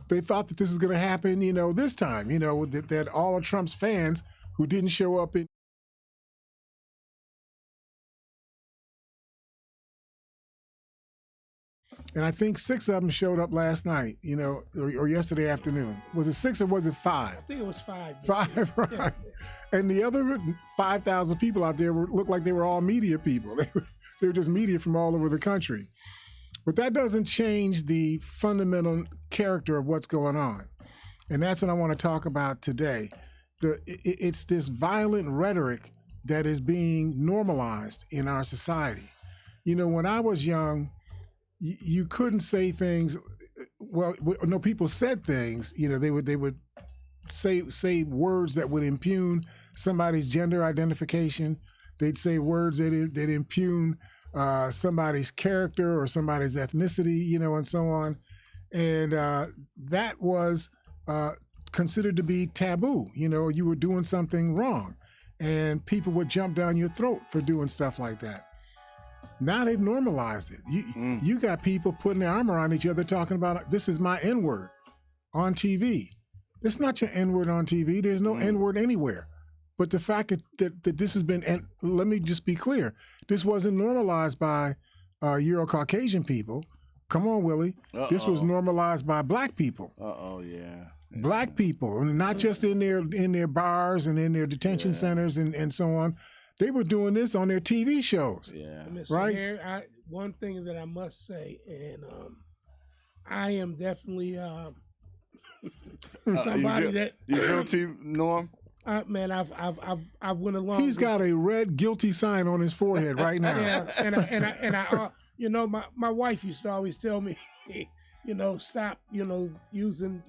they thought that this was going to happen, this time, that all of Trump's fans who didn't show up in. And I think 6 of them showed up last night, or yesterday afternoon. Was it 6 or was it 5? I think it was 5. 5, right. Yeah. And the other 5,000 people out there looked like they were all media people. They were just media from all over the country. But that doesn't change the fundamental character of what's going on. And that's what I want to talk about today. It's this violent rhetoric that is being normalized in our society. When I was young, you couldn't say things. Well, no, people said things. They would say words that would impugn somebody's gender identification. They'd say words that impugn somebody's character or somebody's ethnicity, and so on. And that was considered to be taboo. You were doing something wrong, and people would jump down your throat for doing stuff like that. Now they've normalized it. You got people putting their arm around each other talking about, this is my N-word on TV. It's not your N-word on TV. There's no N-word anywhere. But the fact that this has been, and let me just be clear, this wasn't normalized by Euro-Caucasian people. Come on, Willie. This was normalized by black people. Yeah. Black people, not just in their bars and in their detention centers and so on. They were doing this on their TV shows. Yeah. Right? Hare, one thing that I must say, and I am definitely somebody that you guilty, Norm. Man, I've went along. He's got a red guilty sign on his forehead right now. Yeah, and I my wife used to always tell me, stop, using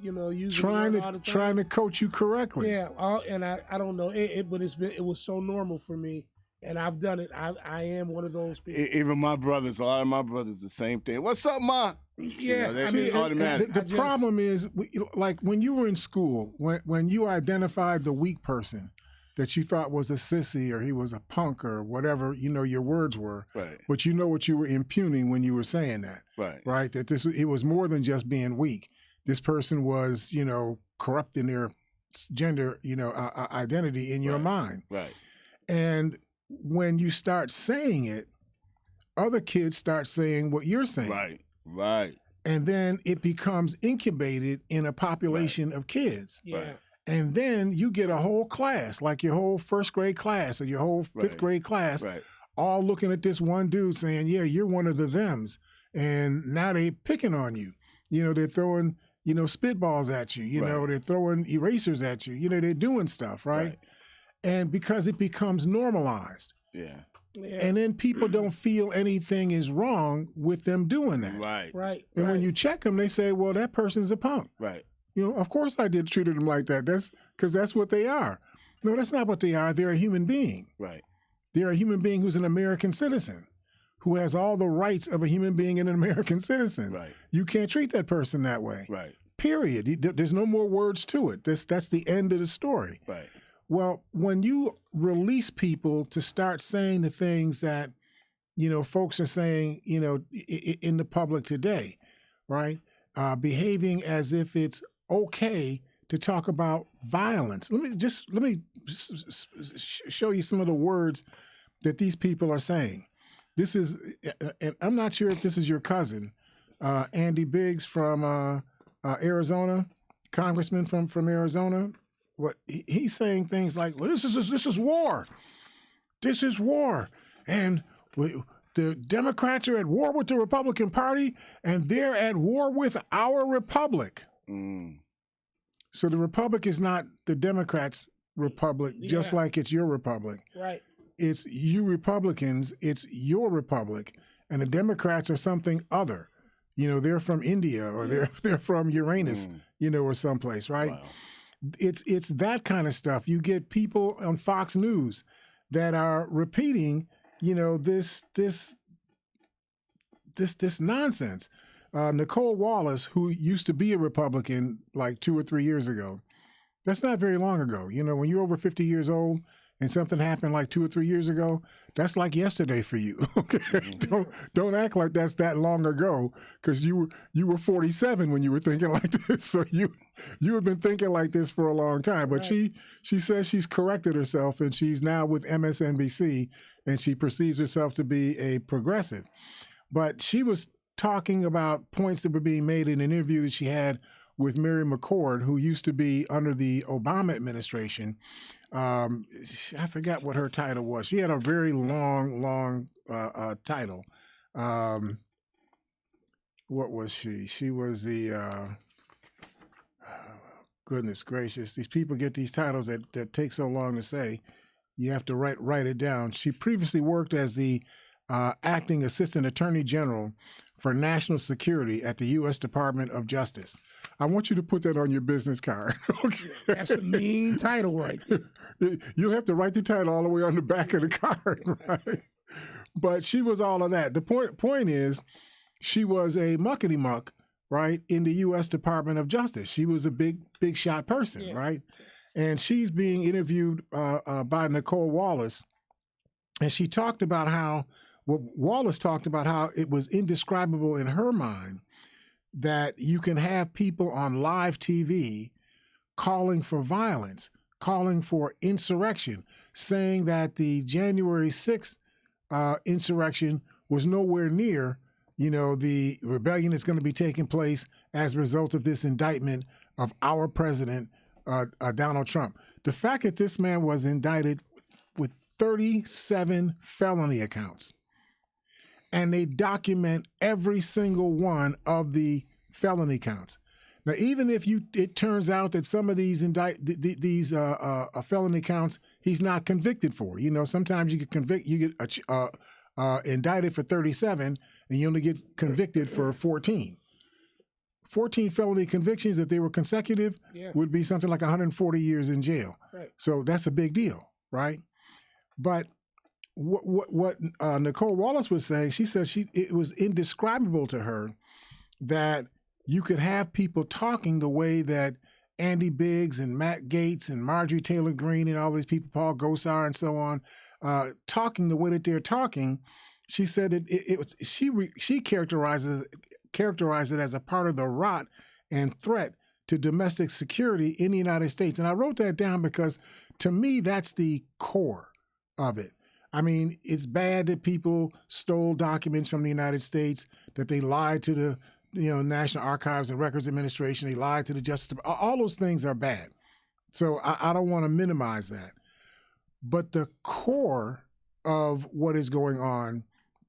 trying all the time. Trying to coach you correctly. Yeah, and I don't know but it was so normal for me, and I've done it. I am one of those people. Even my brothers, a lot of my brothers, the same thing. What's up, Ma? Yeah, automatic. The problem is, like when you were in school, when you identified the weak person that you thought was a sissy or he was a punk or whatever, your words were. Right. But you know what you were impugning when you were saying that. Right. Right. That it was more than just being weak. This person was, corrupting their gender, identity in your mind. Right. And when you start saying it, other kids start saying what you're saying. Right. Right. And then it becomes incubated in a population of kids. Yeah. Right. And then you get a whole class, like your whole first grade class or your whole fifth grade class, all looking at this one dude saying, yeah, you're one of the thems. And now they picking on you. They're throwing, spitballs at you. They're throwing erasers at you. They're doing stuff, right? And because it becomes normalized. Yeah. And then people don't feel anything is wrong with them doing that. Right. And when you check them, they say, well, that person's a punk. Right. Of course I did treated them like that. That's because that's what they are. No, that's not what they are. They're a human being. Right. They're a human being who's an American citizen, who has all the rights of a human being and an American citizen. Right. You can't treat that person that way. Right. Period. There's no more words to it. That's the end of the story. Right. Well, when you release people to start saying the things that, folks are saying, in the public today, right? Behaving as if it's okay to talk about violence. Let me show you some of the words that these people are saying. This is, and I'm not sure if this is your cousin, Andy Biggs from Arizona, congressman from Arizona. What he's saying things like, well, this is war. This is war. And the Democrats are at war with the Republican Party, and they're at war with our republic. So the republic is not the Democrats' republic, just like it's your republic. Right. It's you Republicans, it's your republic, and the Democrats are something other. They're from India or they're from Uranus, or someplace, right? Wow. It's that kind of stuff. You get people on Fox News that are repeating, this nonsense. Nicole Wallace, who used to be a Republican like 2 or 3 years ago, that's not very long ago. When you're over 50 years old and something happened like 2 or 3 years ago, that's like yesterday for you. Okay, don't act like that's that long ago, because you were 47 when you were thinking like this. So you have been thinking like this for a long time. But Right. she says she's corrected herself, and she's now with MSNBC, and she perceives herself to be a progressive. But she was talking about points that were being made in an interview that she had with Mary McCord, who used to be under the Obama administration. I forgot what her title was. She had a very long title. What was she? She was the, goodness gracious, these people get these titles that take so long to say. You have to write it down. She previously worked as the acting assistant attorney general for national security at the U.S. Department of Justice. I want you to put that on your business card. Okay. That's a mean title right there. You'll have to write the title all the way on the back of the card, right? But she was all of that. The point is, she was a muckety muck, right, in the U.S. Department of Justice. She was a big shot person, Yeah. right? And she's being interviewed by Nicole Wallace, and she talked about how, Wallace talked about how it was indescribable in her mind that you can have people on live TV calling for violence, calling for insurrection, saying that the January 6th insurrection was nowhere near, the rebellion that's going to be taking place as a result of this indictment of our president, Donald Trump. The fact that this man was indicted with 37 felony accounts, and they document every single one of the felony counts. Now, even if it turns out that some of these felony counts he's not convicted for, sometimes you get indicted for 37 and you only get convicted for 14. 14 felony convictions, if they were consecutive, would be something like 140 years in jail. Right. So that's a big deal, right? But what Nicole Wallace was saying, she said it was indescribable to her that you could have people talking the way that Andy Biggs and Matt Gaetz and Marjorie Taylor Greene and all these people, Paul Gosar and so on, talking the way that they're talking. She said that she characterized it as a part of the rot and threat to domestic security in the United States. And I wrote that down because, to me, that's the core of it. I mean, it's bad that people stole documents from the United States, that they lied to the National Archives and Records Administration, they lied to the Justice Department. All those things are bad. So I don't want to minimize that. But the core of what is going on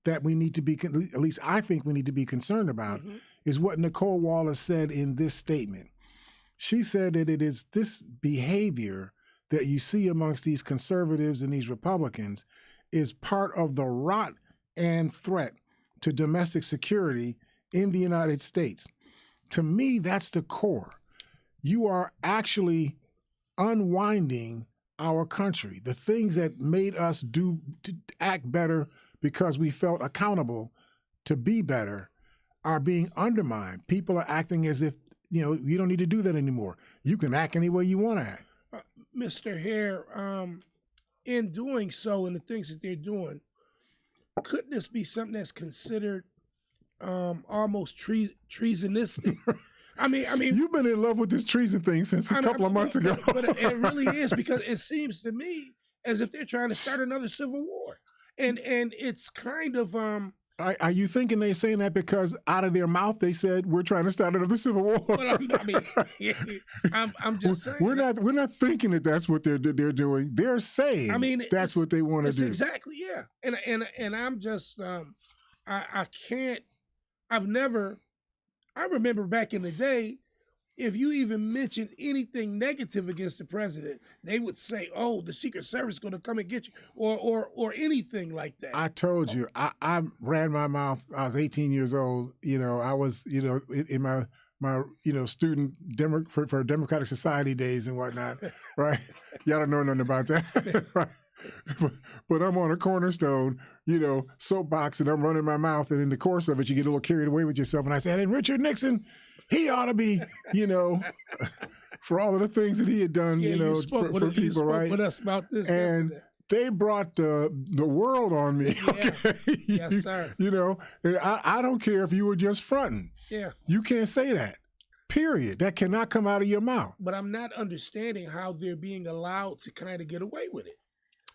that we need to be, at least I think we need to be concerned about, is what Nicole Wallace said in this statement. She said that it is this behavior that you see amongst these conservatives and these Republicans is part of the rot and threat to domestic security in the United States. To me, that's the core. You are actually unwinding our country. The things that made us to act better because we felt accountable to be better are being undermined. People are acting as if, you don't need to do that anymore. You can act any way you want to act. Mr. Hare, in doing so and the things that they're doing, couldn't this be something that's considered almost treasonistic? I mean, you've been in love with this treason thing since a couple of months ago. But it really is, because it seems to me as if they're trying to start another civil war, and it's kind of Are you thinking they're saying that because out of their mouth they said we're trying to start another civil war? Well, I'm just saying. We're not thinking that that's what they're doing. They're saying that's what they want to do. Exactly, yeah. And I'm just I can't. I remember back in the day, if you even mentioned anything negative against the president, they would say, "Oh, the Secret Service is going to come and get you," or anything like that. I told you, I ran my mouth. I was 18 years old. I was, in my student for Democratic Society days and whatnot, right? Y'all don't know nothing about that, right? But I'm on a cornerstone, soapbox, and I'm running my mouth, and in the course of it, you get a little carried away with yourself. And I said, and Richard Nixon, he ought to be, for all of the things that he had done, for people, right? With us about this, and they brought the world on me. Okay? Yes, sir. You know, I don't care if you were just fronting. Yeah. You can't say that. Period. That cannot come out of your mouth. But I'm not understanding how they're being allowed to kind of get away with it.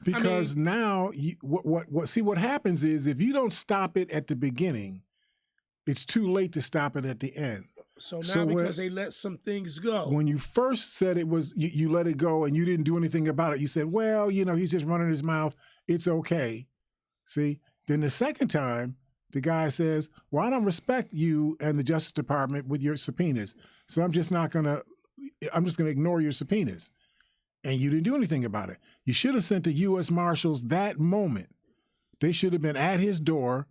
Because now, what happens is if you don't stop it at the beginning, it's too late to stop it at the end. So now because they let some things go. When you first said it was, you let it go and you didn't do anything about it. You said, well, you know, he's just running his mouth. It's okay. See? Then the second time, the guy says, well, I don't respect you and the Justice Department with your subpoenas. So I'm just going to ignore your subpoenas. And you didn't do anything about it. You should have sent the U.S. Marshals that moment. They should have been at his door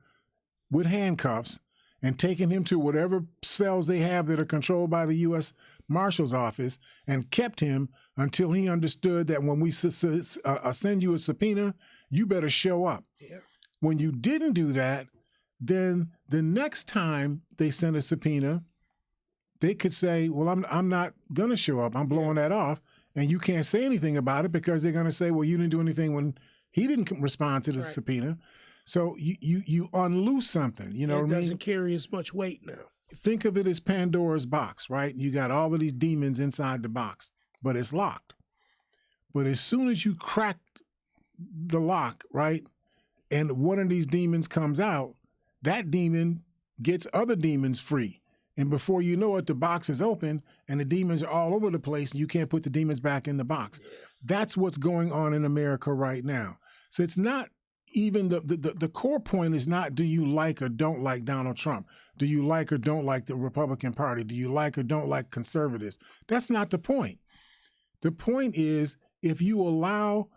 with handcuffs and taken him to whatever cells they have that are controlled by the U.S. Marshal's office and kept him until he understood that when we send you a subpoena, you better show up. Yeah. When you didn't do that, then the next time they send a subpoena, they could say, well, I'm not going to show up. I'm blowing that off. And you can't say anything about it because they're going to say, well, you didn't do anything when he didn't respond to the subpoena. So you unloose something, you know what I mean? It doesn't carry as much weight now. Think of it as Pandora's box, right? You got all of these demons inside the box, but it's locked. But as soon as you crack the lock, right, and one of these demons comes out, that demon gets other demons free. And before you know it, the box is open and the demons are all over the place and you can't put the demons back in the box. That's what's going on in America right now. So it's not even the core point is not do you like or don't like Donald Trump? Do you like or don't like the Republican Party? Do you like or don't like conservatives? That's not the point. The point is if you allow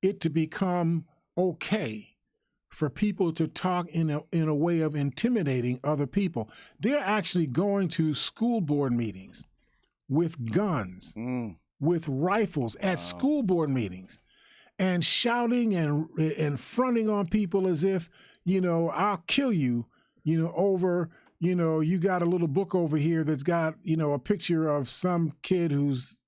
it to become okay for people to talk in a way of intimidating other people. They're actually going to school board meetings with guns, with rifles at school board meetings and shouting and fronting on people as if, you know, I'll kill you, you know, over, you know, you got a little book over here that's got, you know, a picture of some kid who's,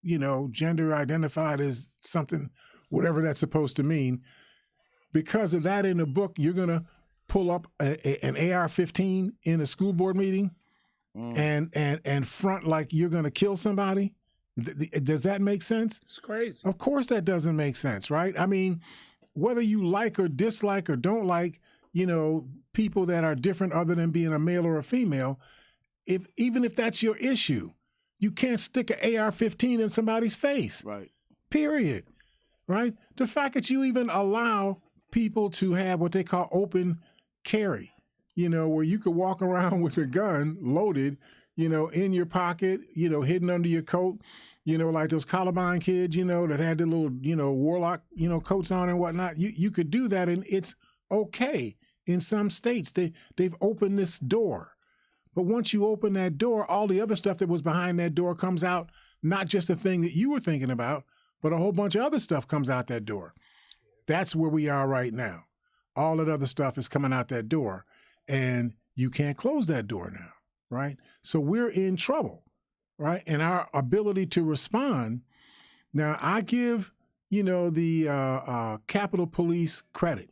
you know, gender identified as something, whatever that's supposed to mean. Because of that in the book, you're going to pull up an AR-15 in a school board meeting and front like you're going to kill somebody? Does that make sense? It's crazy. Of course that doesn't make sense, right? I mean, whether you like or dislike or don't like, you know, people that are different other than being a male or a female, even if that's your issue, you can't stick an AR-15 in somebody's face. Right. Period. Right? The fact that you even allow people to have what they call open carry, you know, where you could walk around with a gun loaded, you know, in your pocket, you know, hidden under your coat, you know, like those Columbine kids, you know, that had the little, you know, warlock, you know, coats on and whatnot. You could do that and it's okay. In some states, they've opened this door. But once you open that door, all the other stuff that was behind that door comes out, not just the thing that you were thinking about, but a whole bunch of other stuff comes out that door. That's where we are right now. All that other stuff is coming out that door, and you can't close that door now, right? So we're in trouble, right? And our ability to respond. Now, I give, you know, the Capitol Police credit.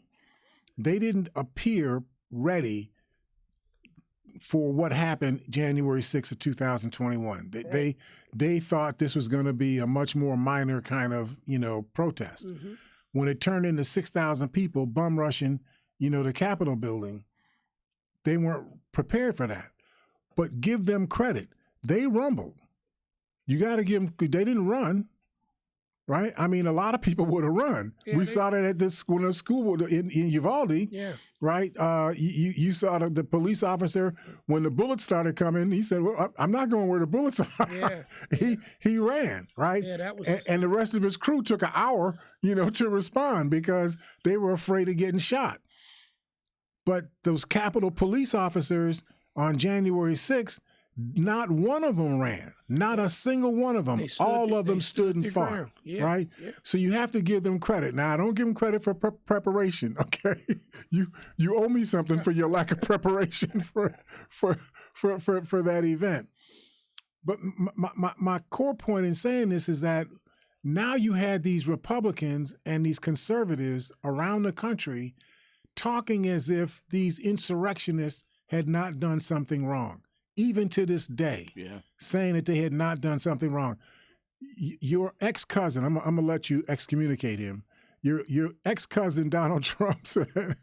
They didn't appear ready for what happened January 6th of 2021. They thought this was going to be a much more minor kind of, you know, protest. Mm-hmm. When it turned into 6,000 people bum rushing, you know, the Capitol building, they weren't prepared for that. But give them credit. They rumbled. You got to give them, they didn't run, right? I mean, a lot of people would have run. Yeah, we saw that at this school in Uvalde, yeah. Right? You saw the police officer, when the bullets started coming, he said, well, I'm not going where the bullets are. Yeah. He ran, right? Yeah, that was... and the rest of his crew took an hour, you know, to respond because they were afraid of getting shot. But those Capitol police officers on January 6th, not one of them ran. Not a single one of them. All of them stood and fought, yeah, right? Yeah. So you have to give them credit. Now, I don't give them credit for preparation, okay? You owe me something for your lack of preparation for that event. But my core point in saying this is that Now you had these Republicans and these conservatives around the country talking as if these insurrectionists had not done something wrong, even to this day, saying that they had not done something wrong. Your ex-cousin, I'm going to let you excommunicate him. Your ex-cousin Donald Trump said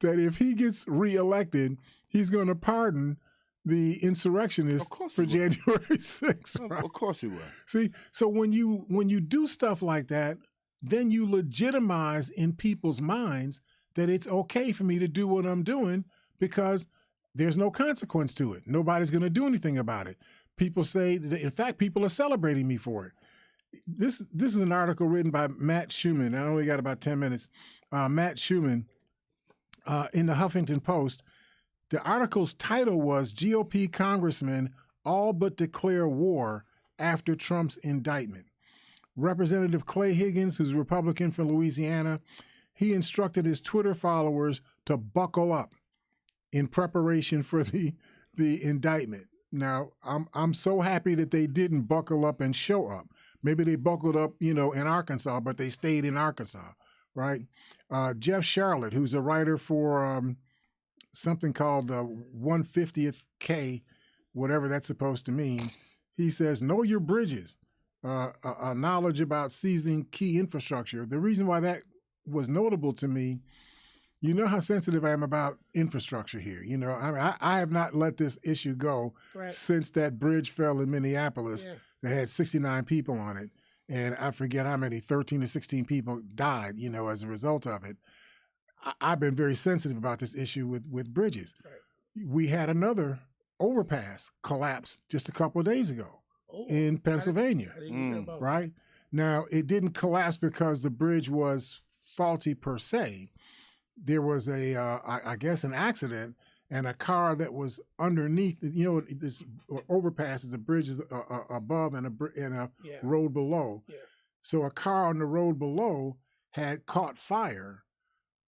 that if he gets reelected, he's going to pardon the insurrectionists for January 6th. Right? Of course he will. See, so when you do stuff like that, then you legitimize in people's minds that it's okay for me to do what I'm doing because there's no consequence to it. Nobody's going to do anything about it. People say, in fact, people are celebrating me for it. This is an article written by Matt Schuman. I only got about 10 minutes. Matt Schuman in the Huffington Post. The article's title was GOP Congressmen All But Declare War After Trump's Indictment. Representative Clay Higgins, who's a Republican from Louisiana, he instructed his Twitter followers to buckle up in preparation for the indictment. Now, I'm so happy that they didn't buckle up and show up. Maybe they buckled up, in Arkansas, but they stayed in Arkansas, right? Jeff Charlotte, who's a writer for something called 150th K, whatever that's supposed to mean, he says, know your bridges, knowledge about seizing key infrastructure. The reason why that was notable to me, you know how sensitive I am about infrastructure here. I have not let this issue go since that bridge fell in Minneapolis that had 69 people on it. And I forget how many, 13 to 16 people died, as a result of it. I've been very sensitive about this issue with bridges. Right. We had another overpass collapse just a couple of days ago in Pennsylvania. I didn't hear about right? Now, it didn't collapse because the bridge was faulty per se. There was I guess, an accident, and a car that was underneath. This overpass is a bridge is above and a road below. Yeah. So a car on the road below had caught fire,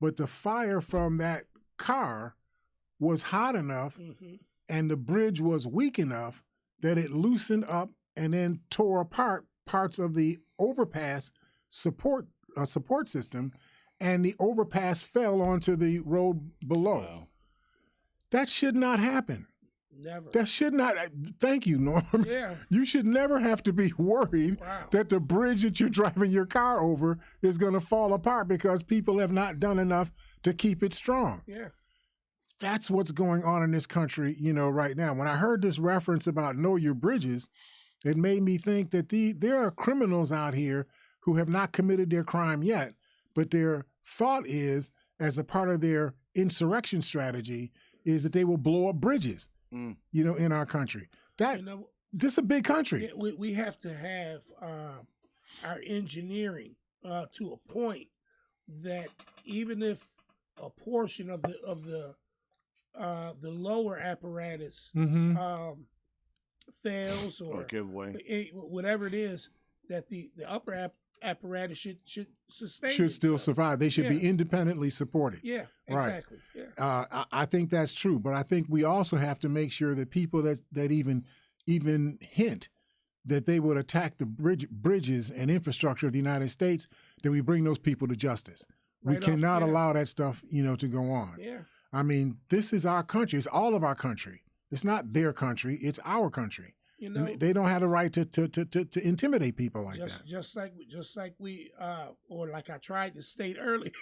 but the fire from that car was hot enough, and the bridge was weak enough that it loosened up and then tore apart parts of the overpass support system, and the overpass fell onto the road below. Wow. That should not happen. Never. That should not. Thank you, Norm. Yeah. You should never have to be worried that the bridge that you're driving your car over is going to fall apart because people have not done enough to keep it strong. Yeah. That's what's going on in this country, right now. When I heard this reference about know your bridges, it made me think that there are criminals out here who have not committed their crime yet, but their thought is, as a part of their insurrection strategy, is that they will blow up bridges, in our country. This is a big country. We have to have our engineering to a point that even if a portion of the lower apparatus fails or give way, whatever it is, that the upper apparatus should sustain. Should still survive. They should be independently supported. Yeah, exactly. Right. Yeah. I think that's true, but I think we also have to make sure that people that even hint that they would attack the bridges and infrastructure of the United States, that we bring those people to justice. We cannot allow that stuff, to go on. Yeah. I mean, this is our country. It's all of our country. It's not their country. It's our country. And they don't have the right to intimidate people like that. Just like we or like I tried to state earlier,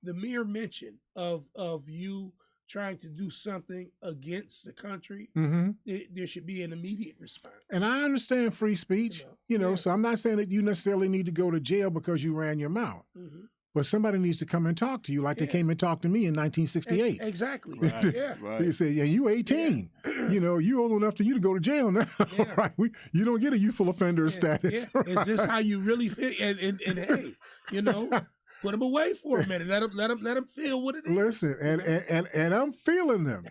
the mere mention of you trying to do something against the country, there should be an immediate response. And I understand free speech, so I'm not saying that you necessarily need to go to jail because you ran your mouth. But somebody needs to come and talk to you like they came and talked to me in 1968. Exactly. Right. They said, you 18. Yeah. You old enough for you to go to jail now. Yeah. Right? You don't get a youthful offender status. Yeah. Right? Is this how you really feel? And hey, put them away for a minute. Let them feel what it is. Listen, and I'm feeling them.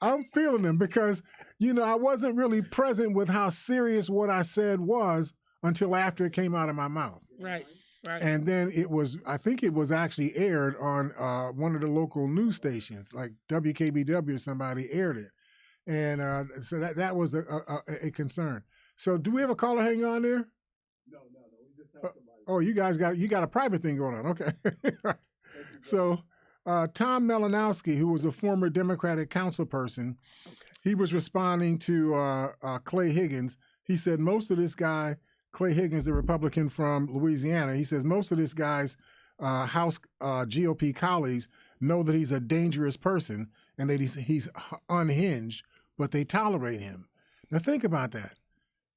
I'm feeling them because, I wasn't really present with how serious what I said was until after it came out of my mouth. Right. Right. And then I think it was actually aired on one of the local news stations, like WKBW or somebody aired it. And so that was a concern. So do we have a caller hanging on there? No. We just have somebody. Oh, you got a private thing going on. Okay. So Tom Malinowski, who was a former Democratic councilperson, he was responding to Clay Higgins. He said most of this guy, Clay Higgins, the Republican from Louisiana, he says most of this guy's House GOP colleagues know that he's a dangerous person and that he's unhinged, but they tolerate him. Now think about that.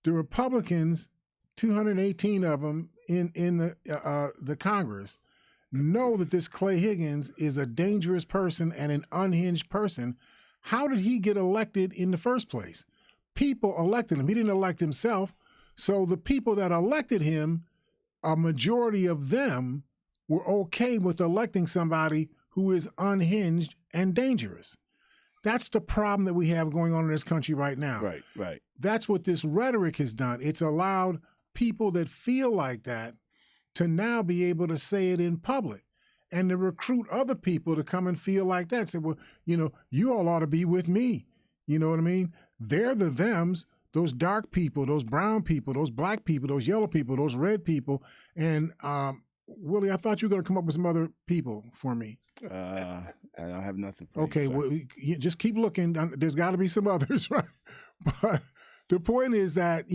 The Republicans, 218 of them in the Congress, know that this Clay Higgins is a dangerous person and an unhinged person. How did he get elected in the first place? People elected him. He didn't elect himself. So the people that elected him, a majority of them were okay with electing somebody who is unhinged and dangerous. That's the problem that we have going on in this country right now. Right. That's what this rhetoric has done. It's allowed people that feel like that to now be able to say it in public and to recruit other people to come and feel like that. Say, well, you all ought to be with me. You know what I mean? They're the thems, those dark people, those brown people, those black people, those yellow people, those red people. And Willie, I thought you were going to come up with some other people for me. I don't have nothing for okay, you. Well, just keep looking. There's got to be some others, right? But the point is that,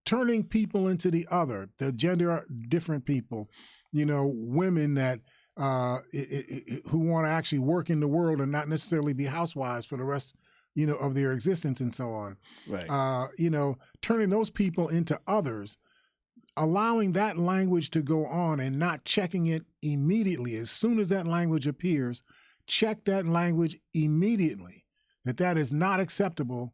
turning people into the other, the gender different people, women that who want to actually work in the world and not necessarily be housewives for the rest, of their existence and so on. Right. Turning those people into others, allowing that language to go on and not checking it immediately. As soon as that language appears, check that language immediately, that is not acceptable,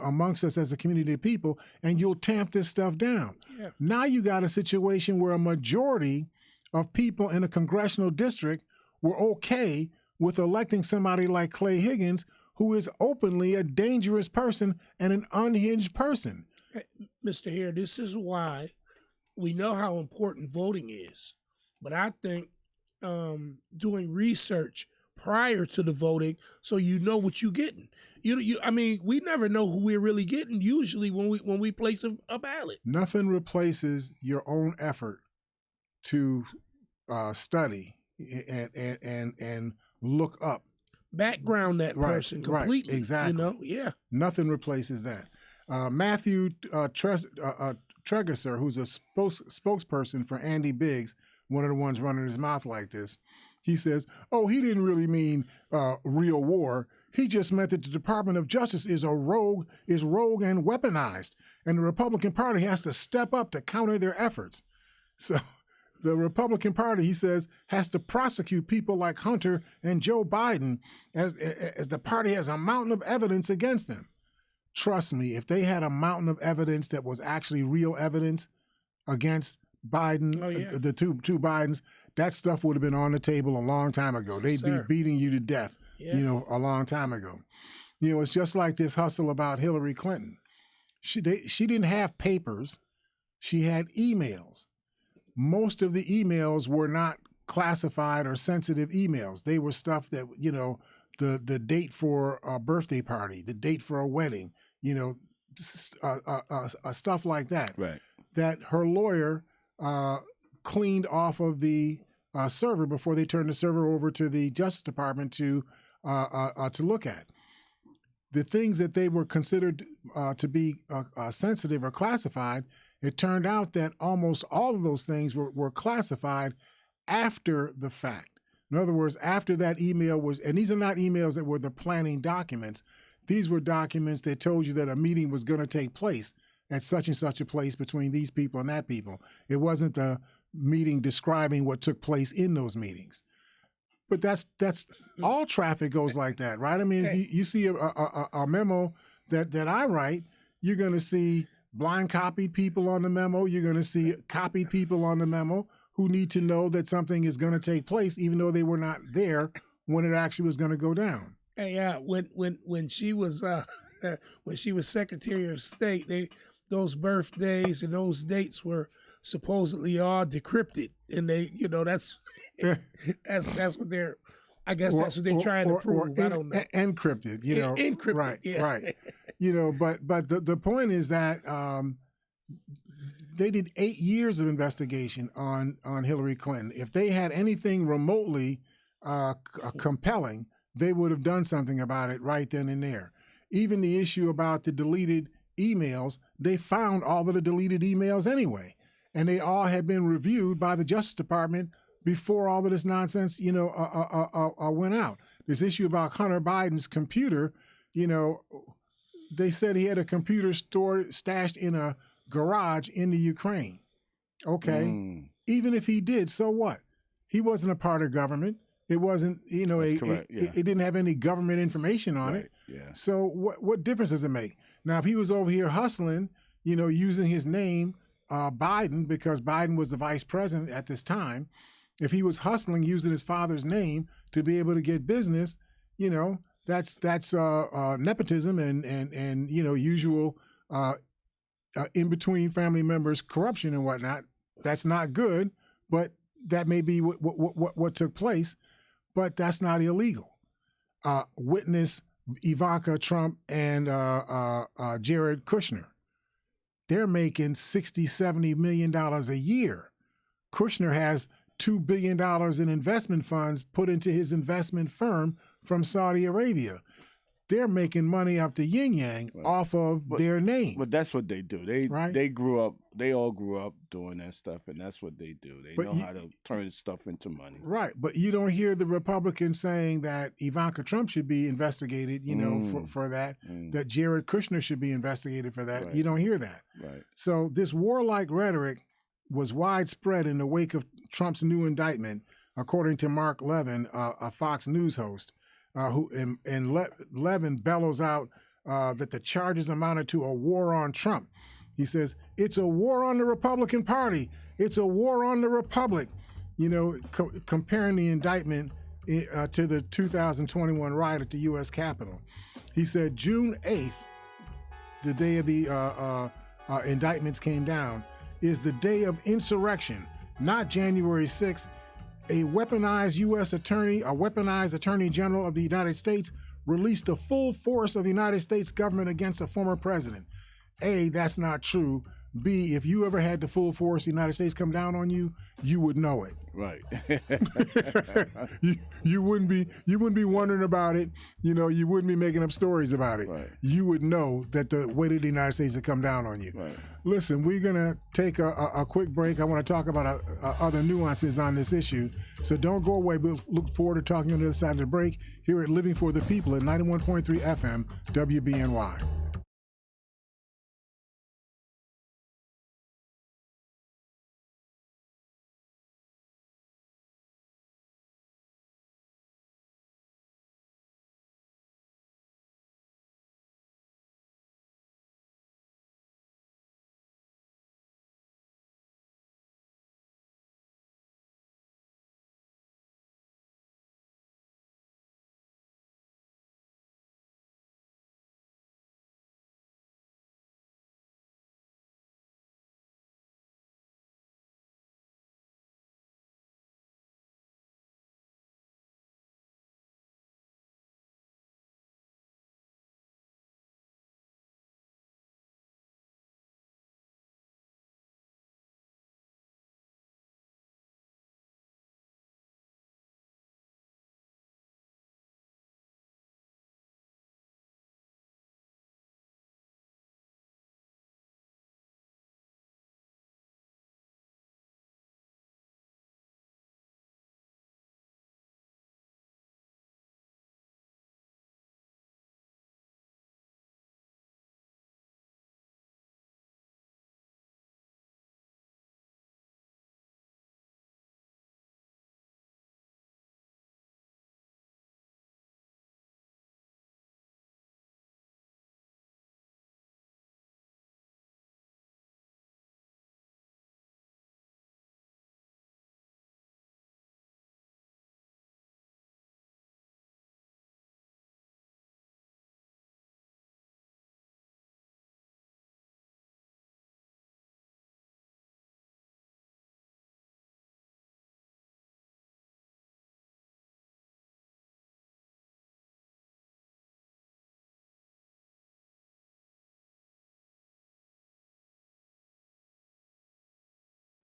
amongst us as a community of people, and you'll tamp this stuff down. Yeah. Now you got a situation where a majority of people in a congressional district were okay with electing somebody like Clay Higgins, who is openly a dangerous person and an unhinged person. Mr. Hare, this is why we know how important voting is. But I think doing research prior to the voting so you know what you're getting. We never know who we're really getting usually when we place a ballot. Nothing replaces your own effort to study and look up. Background that person completely. Right, exactly. Yeah. Nothing replaces that. Matthew Tregeser, who's a spokesperson for Andy Biggs, one of the ones running his mouth like this, he says, he didn't really mean real war. He just meant that the Department of Justice is rogue and weaponized, and the Republican Party has to step up to counter their efforts. So the Republican Party, he says, has to prosecute people like Hunter and Joe Biden as the party has a mountain of evidence against them. Trust me, if they had a mountain of evidence that was actually real evidence against Biden, the two Bidens, that stuff would have been on the table a long time ago. They'd be beating you to death, a long time ago. It's just like this hustle about Hillary Clinton. She didn't have papers. She had emails. Most of the emails were not classified or sensitive emails. They were stuff that, the date for a birthday party, the date for a wedding, stuff like that. Right. That her lawyer cleaned off of the server before they turned the server over to the Justice Department to look at. The things that they were considered to be sensitive or classified, it turned out that almost all of those things were classified after the fact. In other words, after that email was, and these are not emails that were the planning documents. These were documents that told you that a meeting was going to take place at such and such a place between these people and that people. It wasn't the meeting describing what took place in those meetings. But that's all traffic goes like that, right? I mean, if you see a memo that I write, you're going to see blind copied people on the memo. You're going to see copied people on the memo who need to know that something is going to take place, even though they were not there when it actually was going to go down. Hey, when she was Secretary of State, those birthdays and those dates were supposedly all decrypted, and that's what they're. I guess that's what they're trying to prove. I don't know. Encrypted, encrypted, right, yeah. right. But the point is that did 8 years of investigation on Hillary Clinton. If they had anything remotely compelling, they would have done something about it right then and there. Even the issue about the deleted emails, they found all of the deleted emails anyway, and they all had been reviewed by the Justice Department before all of this nonsense, went out. This issue about Hunter Biden's computer, they said he had a computer stashed in a garage in the Ukraine. Okay. Even if he did, so what? He wasn't a part of government. It wasn't, it didn't have any government information on it. Yeah. So what difference does it make? Now, if he was over here hustling, using his name, Biden, because Biden was the vice president at this time, if he was hustling using his father's name to be able to get business, that's nepotism and usual in between family members corruption and whatnot. That's not good, but that may be what took place, but that's not illegal. Witness Ivanka Trump and Jared Kushner. They're making $60-70 million a year. Kushner has $2 billion in investment funds put into his investment firm from Saudi Arabia. They're making money up the yin yang off of their name. But that's what they do. They grew up. They all grew up doing that stuff, and that's what they do. They know how to turn stuff into money. Right, but you don't hear the Republicans saying that Ivanka Trump should be investigated. For that. That Jared Kushner should be investigated for that. Right. You don't hear that. Right. So this warlike rhetoric was widespread in the wake of Trump's new indictment, according to Mark Levin, a Fox News host. Levin bellows out that the charges amounted to a war on Trump. He says, it's a war on the Republican Party. It's a war on the Republic. Comparing the indictment to the 2021 riot at the U.S. Capitol. He said June 8th, the day of the indictments came down, is the day of insurrection, not January 6th. A weaponized U.S. attorney, a weaponized attorney general of the United States, released the full force of the United States government against a former president. A, that's not true. B, if you ever had the full force of the United States come down on you, you would know it. Right. you wouldn't be wondering about it. You wouldn't be making up stories about it. Right. You would know that the weight of the United States had come down on you. Right. Listen, we're gonna take a quick break. I want to talk about other nuances on this issue. So don't go away. We'll look forward to talking on the other side of the break here at Living for the People at 91.3 FM WBNY.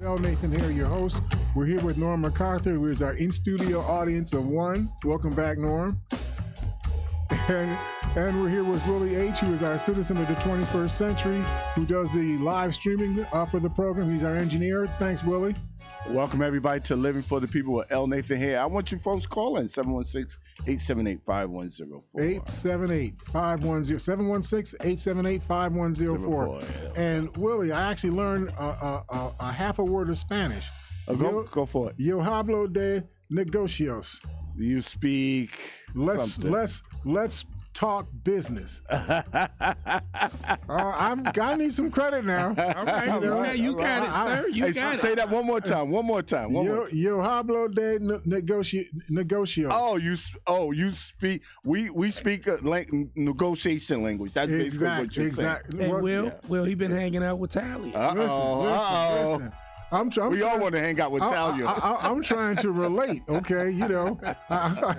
L. Nathan Hare, your host. We're here with Norm MacArthur, who is our in-studio audience of one. Welcome back, Norm. And we're here with Willie H., who is our citizen of the 21st century, who does the live streaming for the program. He's our engineer. Thanks, Willie. Welcome, everybody, to Living for the People with L. Nathan Hare. I want you folks calling 716-878-5104. 716-878-5104. And, Willie, I actually learned a half a word of Spanish. Go for it. Yo hablo de negocios. You speak Let's talk business. I need some credit now. All right, you got it, sir. You got it. Say that one more time. Yo hablo de negocios. You speak. We speak negotiation language. That's basically what you're saying. Hey, Will, he been hanging out with Talia. Listen. We all want to hang out with Talia. I'm trying to relate, okay? You know, I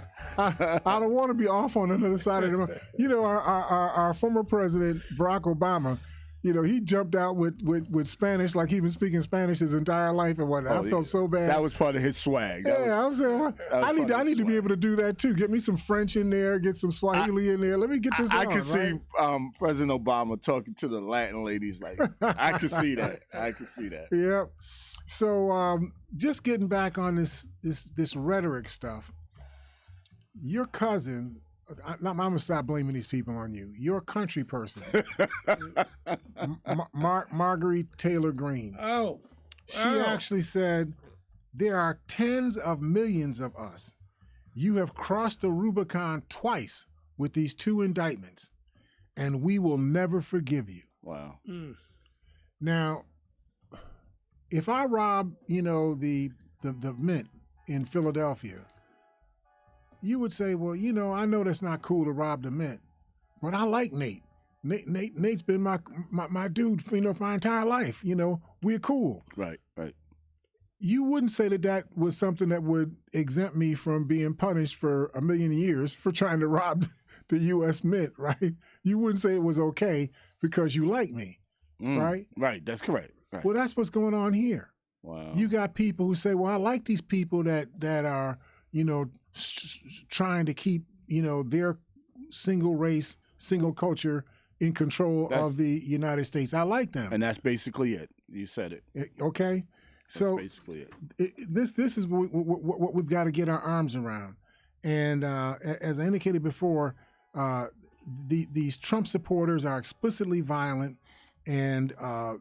don't want to be off on another side of the. You know, our former president Barack Obama, you know, he jumped out with Spanish like he been speaking Spanish his entire life and whatnot. I felt so bad. That was part of his swag. I was saying, I need to be able to do that too. Get me some French in there, get some Swahili in there. Let me get this. I can see President Obama talking to the Latin ladies like I can see that. Yeah. So just getting back on this rhetoric stuff. Your cousin, I'm gonna stop blaming these people on you. Your country person, Marguerite Taylor Greene. She actually said there are tens of millions of us. You have crossed the Rubicon twice with these two indictments, and we will never forgive you. Wow. Now, if I rob, you know, the mint in Philadelphia, you would say, well, you know, I know that's not cool to rob the mint, but I like Nate. Nate's been my dude, you know, for my entire life. You know, we're cool. Right. You wouldn't say that was something that would exempt me from being punished for 1,000,000 years for trying to rob the U.S. Mint, right? You wouldn't say it was okay because you like me, right? Right, that's correct. Right. Well, that's what's going on here. Wow. You got people who say, well, I like these people that are, you know, trying to keep, you know, their single race, single culture in control of the United States. I like them. And that's basically it. You said it. Okay. So basically this is what we've got to get our arms around. And as I indicated before, these Trump supporters are explicitly violent. And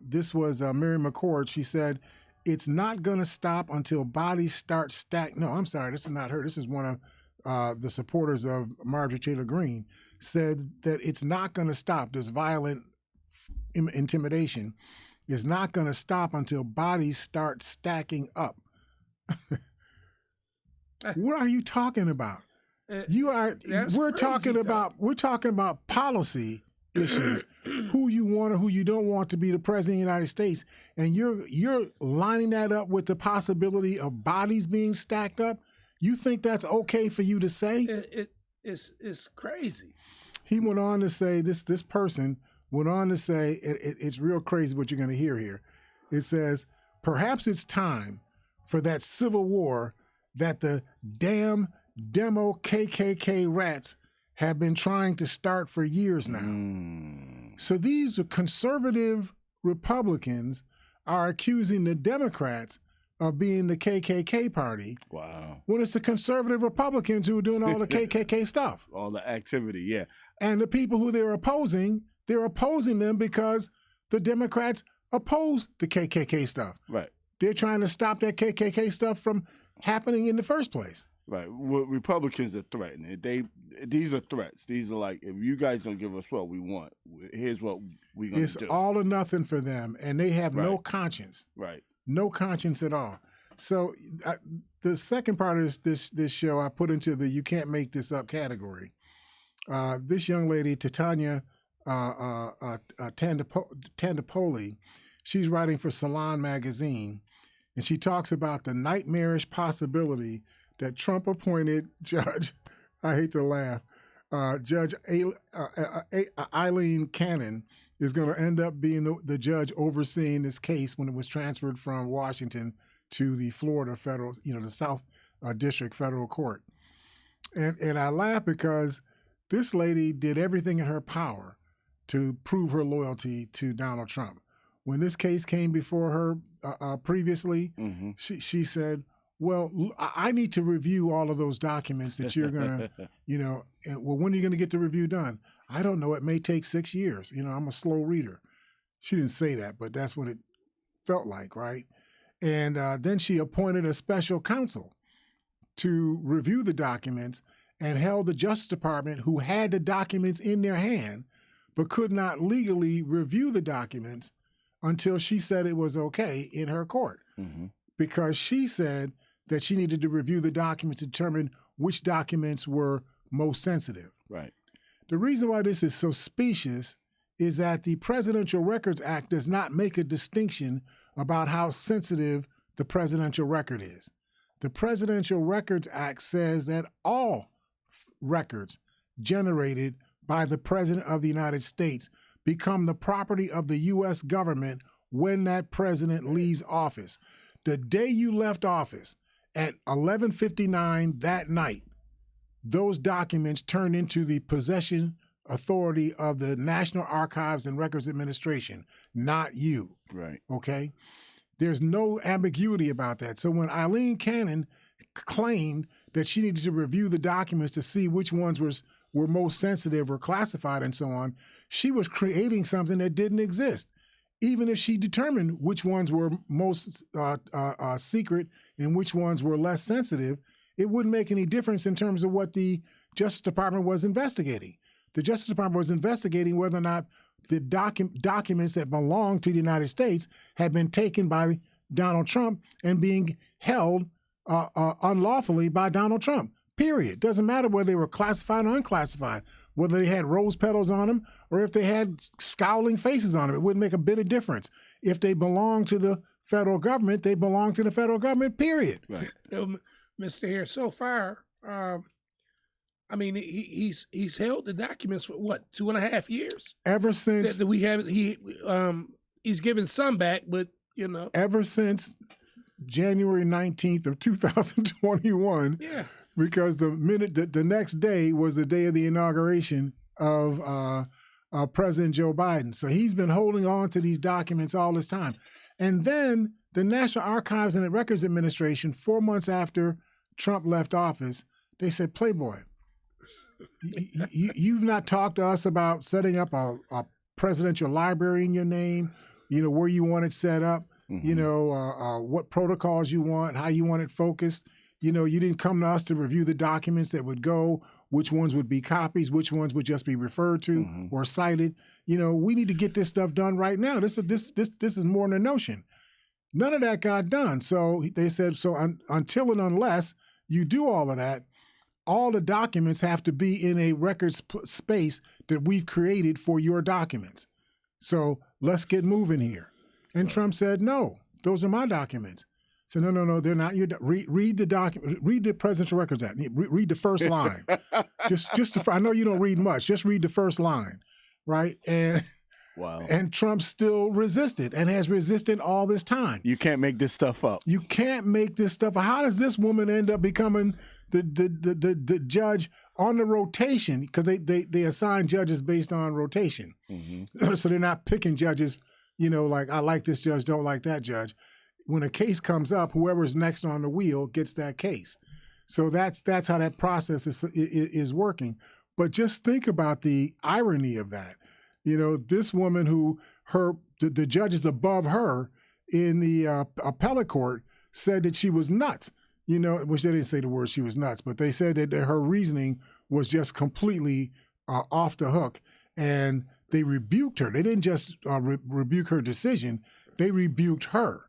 this was Mary McCord. She said, it's not going to stop until bodies start stacking. No, I'm sorry. This is not her. This is one of the supporters of Marjorie Taylor Greene, said that it's not going to stop. This violent intimidation is not going to stop until bodies start stacking up. What are you talking about? We're talking about policy issues, who you want or who you don't want to be the president of the United States, and you're lining that up with the possibility of bodies being stacked up. You think that's okay for you to say? It's crazy. He went on to say, this person went on to say, it's real crazy what you're going to hear here. It says, perhaps it's time for that civil war that the damn demo KKK rats have been trying to start for years now. So these conservative Republicans are accusing the Democrats of being the KKK party. Wow. When it's the conservative Republicans who are doing all the KKK stuff. All the activity, yeah. And the people who they're opposing them because the Democrats oppose the KKK stuff. Right. They're trying to stop that KKK stuff from happening in the first place. Right. Well, Republicans are threatening. These are threats. These are like, if you guys don't give us what we want, here's what we're going to do. It's all or nothing for them, and they have no conscience. Right. No conscience at all. So the second part of this show I put into the you can't make this up category. This young lady, Titania Tandapoli, she's writing for Salon magazine, and she talks about the nightmarish possibility that Trump-appointed Judge, I hate to laugh, Judge Eileen Cannon is going to end up being the judge overseeing this case when it was transferred from Washington to the Florida federal, the South District Federal Court. And I laugh because this lady did everything in her power to prove her loyalty to Donald Trump. When this case came before her previously, she said, well, I need to review all of those documents that you're going to, and, well, when are you going to get the review done? I don't know. It may take 6 years. I'm a slow reader. She didn't say that, but that's what it felt like, right? And then she appointed a special counsel to review the documents and held the Justice Department, who had the documents in their hand, but could not legally review the documents until she said it was okay in her court. Because she said that she needed to review the documents to determine which documents were most sensitive. Right. The reason why this is so specious is that the Presidential Records Act does not make a distinction about how sensitive the presidential record is. The Presidential Records Act says that all records generated by the President of the United States become the property of the U.S. government when that president leaves office. The day you left office at 11:59 that night, those documents turned into the possession authority of the National Archives and Records Administration, not you. Right. Okay? There's no ambiguity about that. So when Eileen Cannon claimed that she needed to review the documents to see which ones were most sensitive or classified and so on, she was creating something that didn't exist. Even if she determined which ones were most secret and which ones were less sensitive, it wouldn't make any difference in terms of what the Justice Department was investigating. The Justice Department was investigating whether or not the documents that belong to the United States had been taken by Donald Trump and being held unlawfully by Donald Trump, period. Doesn't matter whether they were classified or unclassified, whether they had rose petals on them or if they had scowling faces on them. It wouldn't make a bit of difference. If they belong to the federal government, they belong to the federal government, period. Right. Mr. Hare, so far, I mean, he's held the documents for what, 2.5 years? Ever since that we have, he's given some back, but ever since January 19th of 2021. Yeah. Because the next day was the day of the inauguration of President Joe Biden. So he's been holding on to these documents all this time. And then the National Archives and Records Administration, 4 months after Trump left office, they said, Playboy, you've not talked to us about setting up a presidential library in your name, where you want it set up, what protocols you want, how you want it focused. You didn't come to us to review the documents that would go, which ones would be copies, which ones would just be referred to or cited. We need to get this stuff done right now. This is more than a notion. None of that got done. So they said, until and unless you do all of that, all the documents have to be in a records space that we've created for your documents. So let's get moving here. And Trump said, no, those are my documents. So no, they're not. Read the document. Read the Presidential Records Act. Read the first line. I know you don't read much. Just read the first line, right? And wow. And Trump still resisted and has resisted all this time. You can't make this stuff up. You can't make this stuff up. How does this woman end up becoming the judge on the rotation? Because they assign judges based on rotation, so they're not picking judges. Like I like this judge, don't like that judge. When a case comes up, whoever's next on the wheel gets that case. So that's how that process is working. But just think about the irony of that. This woman who the judges above her in the appellate court said that she was nuts. Which they didn't say the word she was nuts, but they said that her reasoning was just completely off the hook, and they rebuked her. They didn't just rebuke her decision; they rebuked her.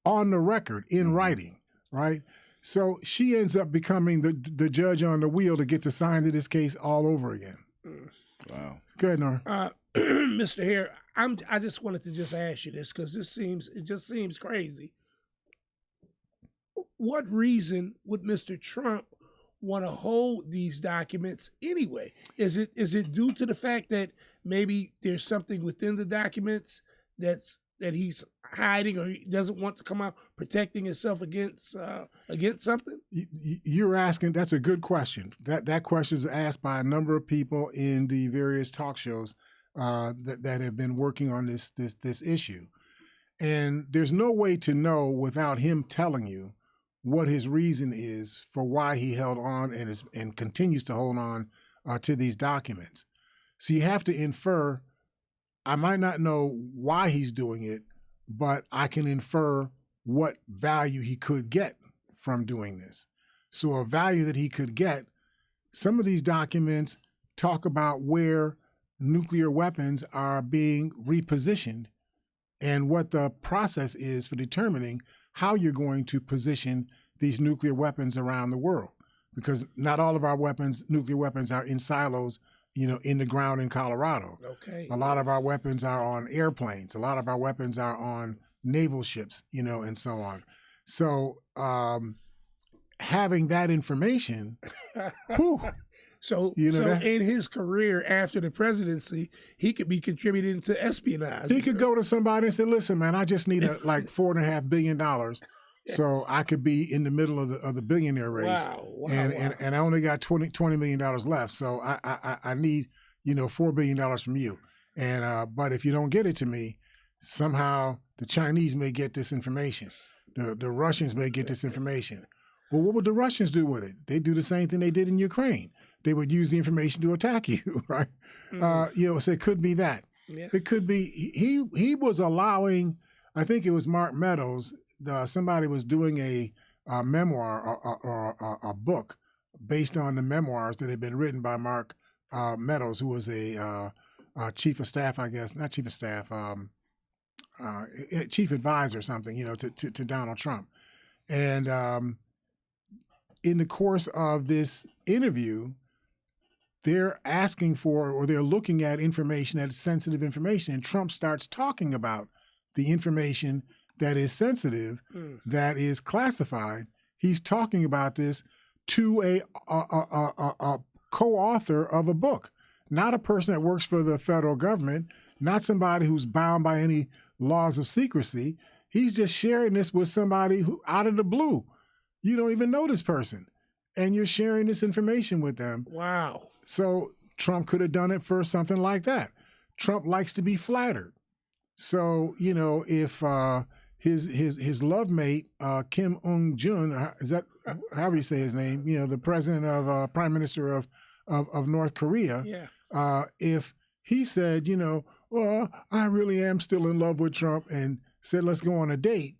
On the record, in writing, right? So she ends up becoming the judge on the wheel that gets assigned to this case all over again. Wow. Go ahead, Nora. Mr. Hare, I just wanted to just ask you this because it just seems crazy. What reason would Mr. Trump want to hold these documents anyway? Is it due to the fact that maybe there's something within the documents that he's hiding, or he doesn't want to come out protecting himself against something? You're asking. That's a good question. That question is asked by a number of people in the various talk shows that have been working on this issue, and there's no way to know without him telling you what his reason is for why he held on and continues to hold on to these documents. So you have to infer. I might not know why he's doing it, but I can infer what value he could get from doing this. So a value that he could get, some of these documents talk about where nuclear weapons are being repositioned and what the process is for determining how you're going to position these nuclear weapons around the world. Because not all of our nuclear weapons are in silos, in the ground in Colorado. Okay. A lot of our weapons are on airplanes. A lot of our weapons are on naval ships, and so on. So having that information, whew, So in his career after the presidency, he could be contributing to espionage. He could go to somebody and say, "Listen, man, I just need like $4.5 billion, so I could be in the middle of the billionaire race, Wow. And I only got $20 million left, so I need $4 billion from you, and but if you don't get it to me, somehow the Chinese may get this information, the Russians may get this information." Well, what would the Russians do with it? They do the same thing they did in Ukraine. They would use the information to attack you, right? Mm-hmm. So it could be that. Yeah. It could be he was allowing. I think it was Mark Meadows. Somebody was doing a memoir or a book based on the memoirs that had been written by Mark Meadows, who was a chief of staff, I guess, not chief of staff, chief advisor or something, to Donald Trump, and. In the course of this interview, they're asking for, or they're looking at information that is sensitive information, and Trump starts talking about the information that is sensitive, that is classified. He's talking about this to a co-author of a book, not a person that works for the federal government, not somebody who's bound by any laws of secrecy. He's just sharing this with somebody who, out of the blue. You don't even know this person, and you're sharing this information with them. Wow. So Trump could have done it for something like that. Trump likes to be flattered. So, if his love mate, Kim Jong-un, is that however you say his name, the president of Prime Minister of North Korea, if he said, well, I really am still in love with Trump, and said, let's go on a date,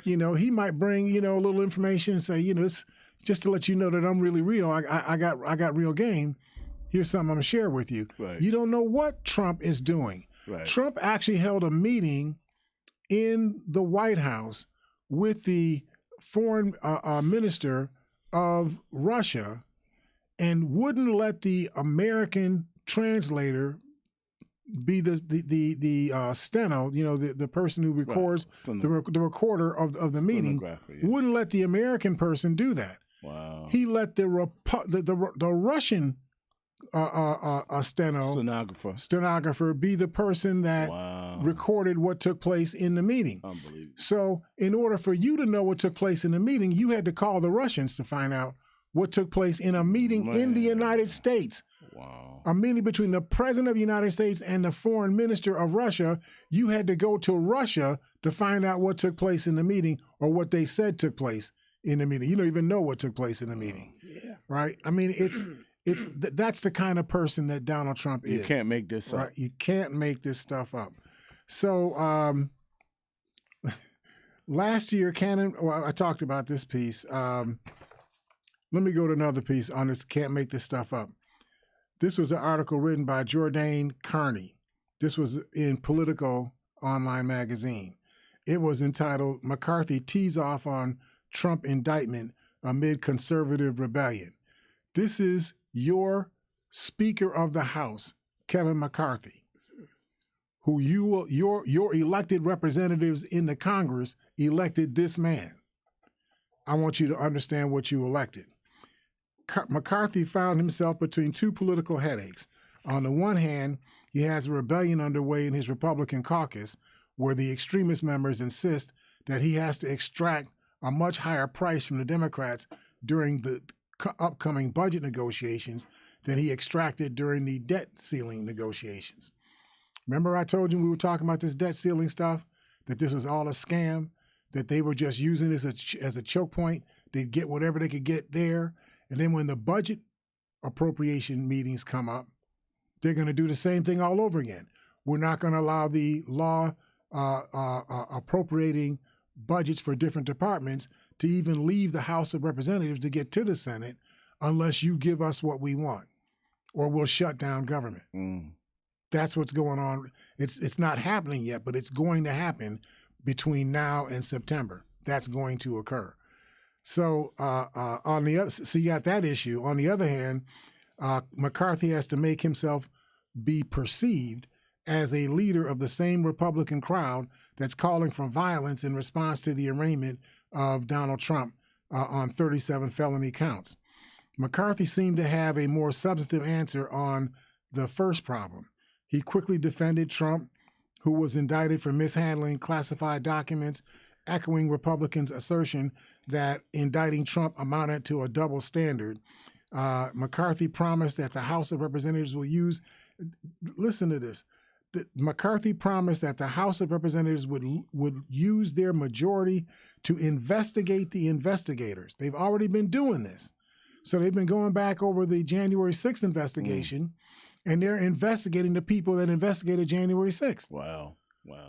he might bring, a little information and say, it's just to let you know that I'm really real. I got real game. Here's something I'm gonna share with you. Right. You don't know what Trump is doing. Right. Trump actually held a meeting in the White House with the foreign minister of Russia, and wouldn't let the American translator be the steno, the person who records, right. the recorder of the meeting, wouldn't let the American person do that. Wow. He let the Russian stenographer be the person that recorded what took place in the meeting. Unbelievable. So in order for you to know what took place in the meeting, you had to call the Russians to find out what took place in a meeting in the United States. Wow. A meeting between the president of the United States and the foreign minister of Russia. You had to go to Russia to find out what took place in the meeting, or what they said took place in the meeting. You don't even know what took place in the meeting. Yeah. Right? I mean, that's the kind of person that Donald Trump is. You can't make this up. Right? You can't make this stuff up. So last year, I talked about this piece. Let me go to another piece on this, can't make this stuff up. This was an article written by Jordan Carney. This was in Politico online magazine. It was entitled, "McCarthy Tees Off on Trump Indictment Amid Conservative Rebellion." This is your Speaker of the House, Kevin McCarthy, who your elected representatives in the Congress elected this man. I want you to understand what you elected. McCarthy found himself between two political headaches. On the one hand, he has a rebellion underway in his Republican caucus where the extremist members insist that he has to extract a much higher price from the Democrats during the upcoming budget negotiations than he extracted during the debt ceiling negotiations. Remember I told you we were talking about this debt ceiling stuff, that this was all a scam, that they were just using this as a choke point. They'd get whatever they could get there. And then when the budget appropriation meetings come up, they're going to do the same thing all over again. We're not going to allow the law appropriating budgets for different departments to even leave the House of Representatives to get to the Senate unless you give us what we want, or we'll shut down government. That's what's going on. It's not happening yet, but it's going to happen between now and September. That's going to occur. So so you got that issue. On the other hand, McCarthy has to make himself be perceived as a leader of the same Republican crowd that's calling for violence in response to the arraignment of Donald Trump on 37 felony counts. McCarthy seemed to have a more substantive answer on the first problem. He quickly defended Trump, who was indicted for mishandling classified documents, echoing Republicans' assertion that indicting Trump amounted to a double standard. McCarthy promised that the House of Representatives will use, listen to this, McCarthy promised that the House of Representatives would use their majority to investigate the investigators. They've already been doing this. So they've been going back over the January 6th investigation, and they're investigating the people that investigated January 6th. Wow.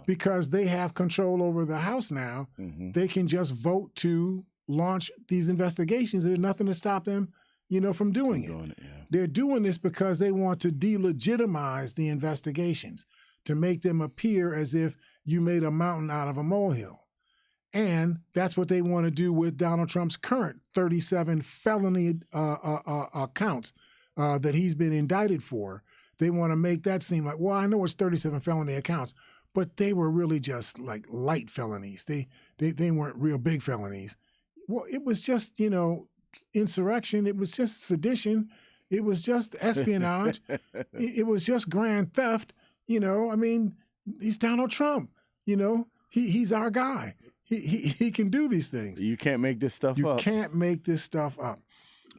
Because they have control over the House now, they can just vote to launch these investigations. There's nothing to stop them, from doing it. They're doing this because they want to delegitimize the investigations, to make them appear as if you made a mountain out of a molehill. And that's what they want to do with Donald Trump's current 37 felony counts that he's been indicted for. They want to make that seem like, well, I know it's 37 felony accounts, but they were really just like light felonies. They weren't real big felonies. Well, it was just, insurrection. It was just sedition. It was just espionage. It was just grand theft. He's Donald Trump. He's our guy. He can do these things. You can't make this stuff up. You can't make this stuff up.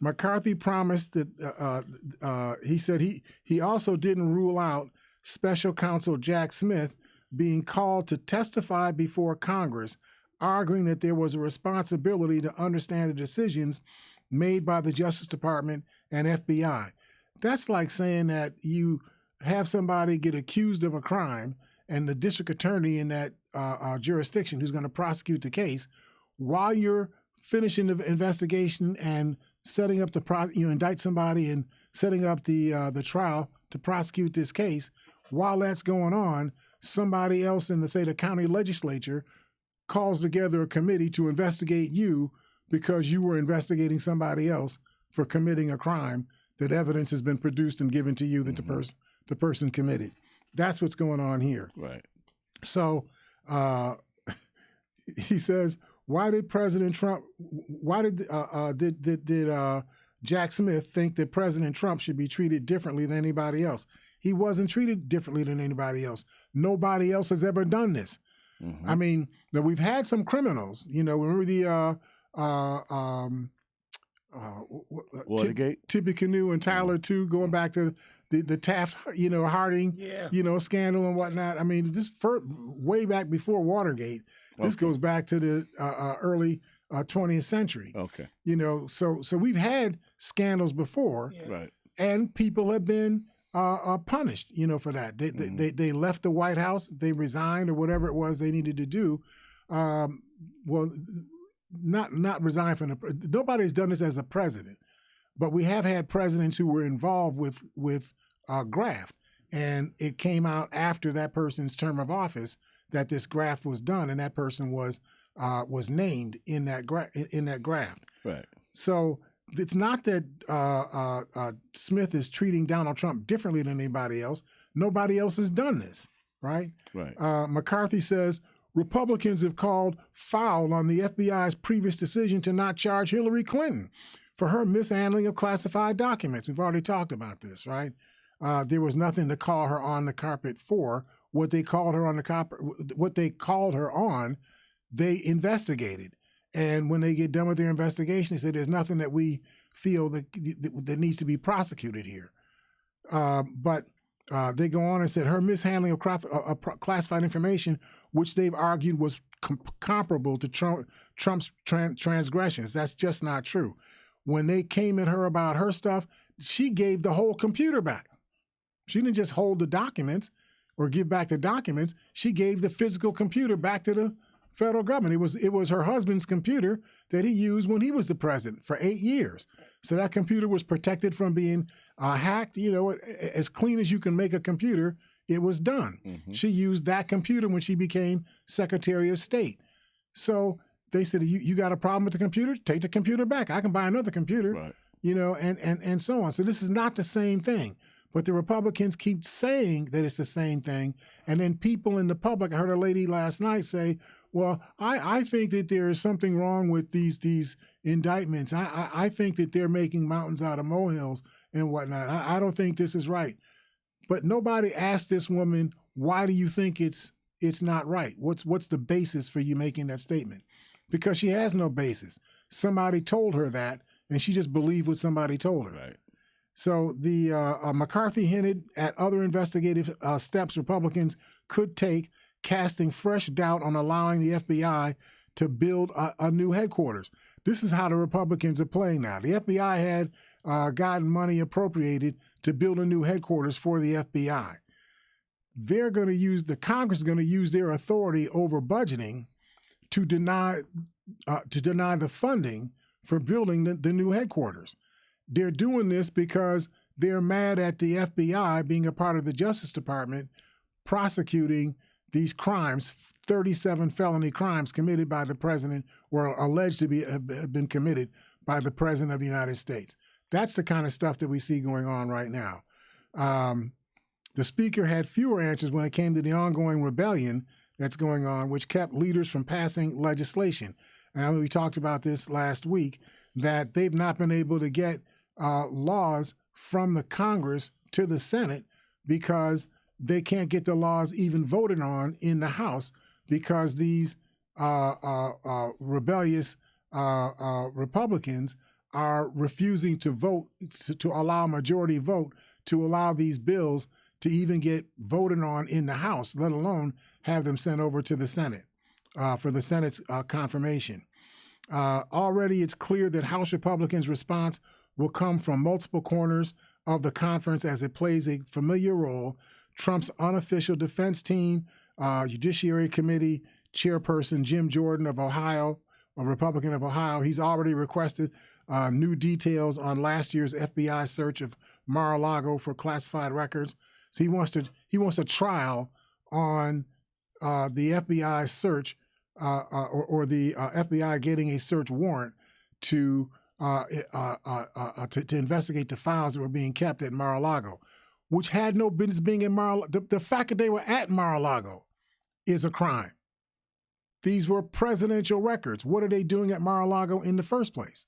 McCarthy promised that he said he also didn't rule out Special Counsel Jack Smith being called to testify before Congress, arguing that there was a responsibility to understand the decisions made by the Justice Department and FBI. That's like saying that you have somebody get accused of a crime and the district attorney in that jurisdiction who's going to prosecute the case, while you're finishing the investigation and setting up indict somebody and setting up the trial to prosecute this case, while that's going on, somebody else in the county legislature calls together a committee to investigate you because you were investigating somebody else for committing a crime that evidence has been produced and given to you that the person committed. That's what's going on here. Right. So he says, why did Jack Smith think that President Trump should be treated differently than anybody else? He wasn't treated differently than anybody else. Nobody else has ever done this. I mean, now we've had some criminals. Remember the Watergate, Tippecanoe and Tyler too, going back to the Taft, Harding, scandal and whatnot. I mean, this way back before Watergate. This goes back to the early 20th century. Okay. So we've had scandals before, right? And people have been punished, for that. They left the White House, they resigned or whatever it was they needed to do. Not resign from nobody's done this as a president, but we have had presidents who were involved with graft, and it came out after that person's term of office that this graft was done, and that person was named in that graft. Right. So it's not that Smith is treating Donald Trump differently than anybody else. Nobody else has done this, right? Right. McCarthy says Republicans have called foul on the FBI's previous decision to not charge Hillary Clinton, for her mishandling of classified documents. We've already talked about this, right? There was nothing to call her on the carpet for. What they called her on the carpet, what they called her on, they investigated. And when they get done with their investigation, they said there's nothing that we feel that needs to be prosecuted here. But they go on and said her mishandling of classified information, which they've argued was comparable to Trump's transgressions. That's just not true. When they came at her about her stuff, she gave the whole computer back. She didn't just hold the documents or give back the documents. She gave the physical computer back to the federal government. It was her husband's computer that he used when he was the president for 8 years. So that computer was protected from being hacked. You know, as clean as you can make a computer, it was done. Mm-hmm. She used that computer when she became Secretary of State. So they said, you got a problem with the computer? Take the computer back. I can buy another computer, right. You know, and so on. So this is not the same thing. But the Republicans keep saying that it's the same thing. And then people in the public, I heard a lady last night say, well, I think that there is something wrong with these indictments. I think that they're making mountains out of molehills and whatnot. I don't think this is right. But nobody asked this woman, why do you think it's not right? What's the basis for you making that statement? Because she has no basis. Somebody told her that, and she just believed what somebody told her. Right. So the McCarthy hinted at other investigative steps Republicans could take, casting fresh doubt on allowing the FBI to build a new headquarters. This is how the Republicans are playing now. The FBI had gotten money appropriated to build a new headquarters for the FBI. They're going to use, the Congress is going to use their authority over budgeting to deny the funding for building the new headquarters. They're doing this because they're mad at the FBI being a part of the Justice Department prosecuting these crimes, 37 felony crimes committed by the president or alleged to have been committed by the president of the United States. That's the kind of stuff that we see going on right now. The speaker had fewer answers when it came to the ongoing rebellion that's going on, which kept leaders from passing legislation. And we talked about this last week, that they've not been able to get laws from the Congress to the Senate because they can't get the laws even voted on in the House because these rebellious Republicans are refusing to vote, to allow a majority vote to allow these bills to even get voted on in the House, let alone have them sent over to the Senate for the Senate's confirmation. Already it's clear that House Republicans' response will come from multiple corners of the conference as it plays a familiar role. Trump's unofficial defense team, Judiciary Committee Chairperson Jim Jordan of Ohio, a Republican of Ohio, he's already requested new details on last year's FBI search of Mar-a-Lago for classified records. So he wants a trial on the FBI search or the FBI getting a search warrant to investigate the files that were being kept at Mar-a-Lago, which had no business being in Mar-a-Lago. The fact that they were at Mar-a-Lago is a crime. These were presidential records. What are they doing at Mar-a-Lago in the first place?